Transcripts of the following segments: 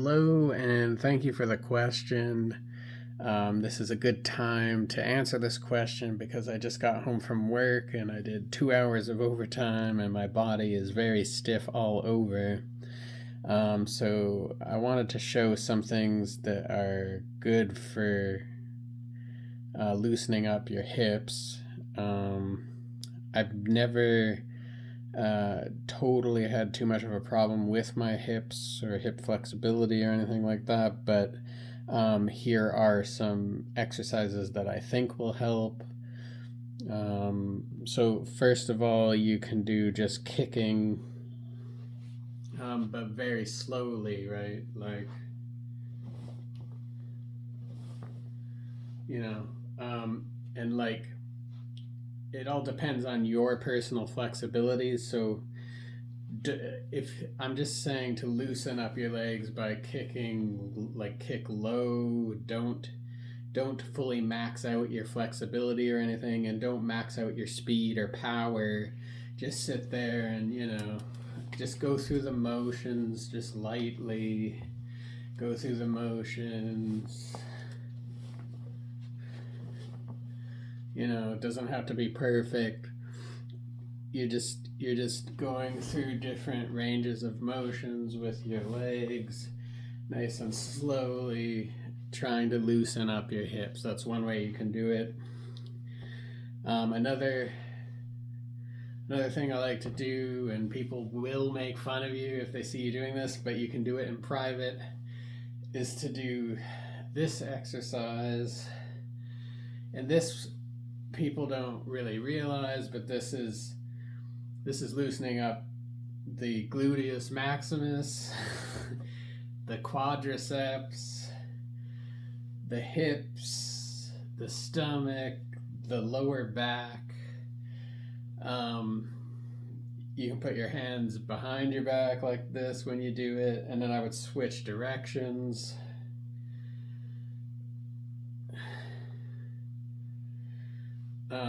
Hello, and thank you for the question. This is a good time to answer this question because I just got home from work and I did 2 hours of overtime and my body is very stiff all over. So I wanted to show some things that are good for loosening up your hips. I've never totally had too much of a problem with my hips or hip flexibility or anything like that, but here are some exercises that I think will help. So first of all, you can do just kicking, but very slowly, right? Like, you know, and like it all depends on your personal flexibilities. So if I'm just saying to loosen up your legs by kicking, like kick low, don't fully max out your flexibility or anything, and don't max out your speed or power. Just sit there and just go through the motions, just lightly go through the motions. It doesn't have to be perfect. You're just going through different ranges of motions with your legs, nice and slowly, trying to loosen up your hips. That's one way you can do it. Another thing I like to do, and people will make fun of you if they see you doing this, but you can do it in private, is to do this exercise. And this people don't really realize, but this is loosening up the gluteus maximus, the quadriceps, the hips, the stomach, the lower back. You can put your hands behind your back like this when you do it, and then I would switch directions.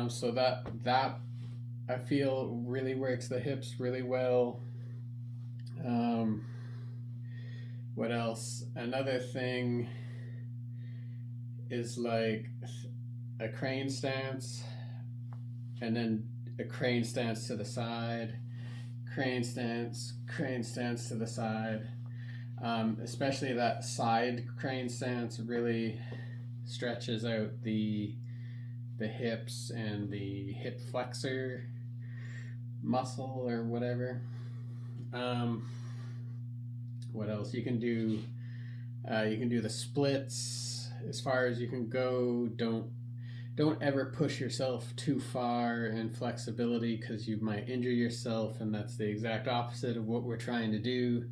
So that I feel really works the hips really well. What else? Another thing is like a crane stance, and then a crane stance to the side, crane stance to the side. Especially that side crane stance really stretches out the hips and the hip flexor muscle or whatever. What else? You can do the splits as far as you can go. Don't ever push yourself too far in flexibility because you might injure yourself, and that's the exact opposite of what we're trying to do.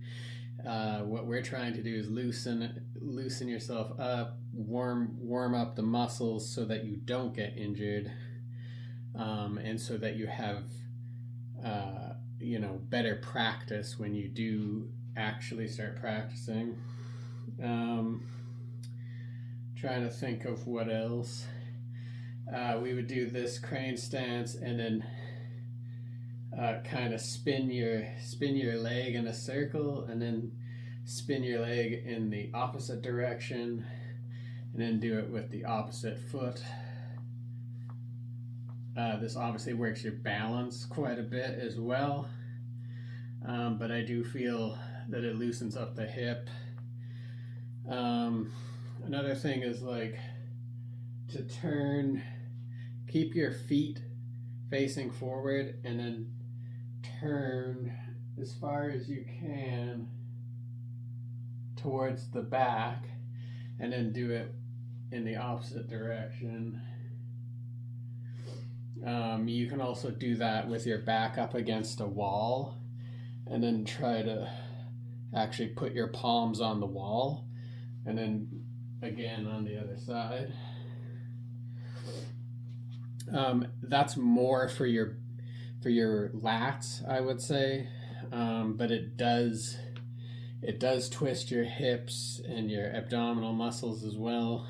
What we're trying to do is loosen yourself up, warm up the muscles so that you don't get injured, and so that you have better practice when you do actually start practicing. Trying to think of what else. We would do this crane stance and then kind of spin your leg in a circle, and then spin your leg in the opposite direction, and then do it with the opposite foot. This obviously works your balance quite a bit as well, but I do feel that it loosens up the hip. Another thing is like to keep your feet facing forward, and then turn as far as you can towards the back, and then do it in the opposite direction. You can also do that with your back up against a wall, and then try to actually put your palms on the wall, and then again on the other side. That's more for your lats, I would say, but it does twist your hips and your abdominal muscles as well.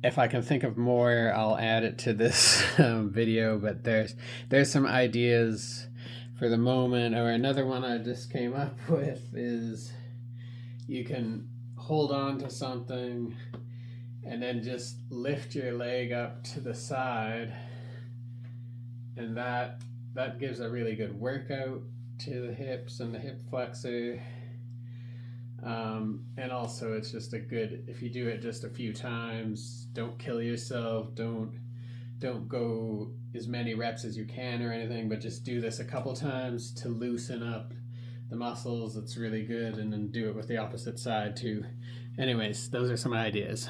If I can think of more, I'll add it to this video, but there's some ideas for the moment. Or another one I just came up with is you can hold on to something and then just lift your leg up to the side, and that gives a really good workout to the hips and the hip flexor. And also, it's just a good, if you do it just a few times, don't kill yourself, don't go as many reps as you can or anything, but just do this a couple times to loosen up the muscles. It's really good. And then do it with the opposite side too. Anyways, those are some ideas.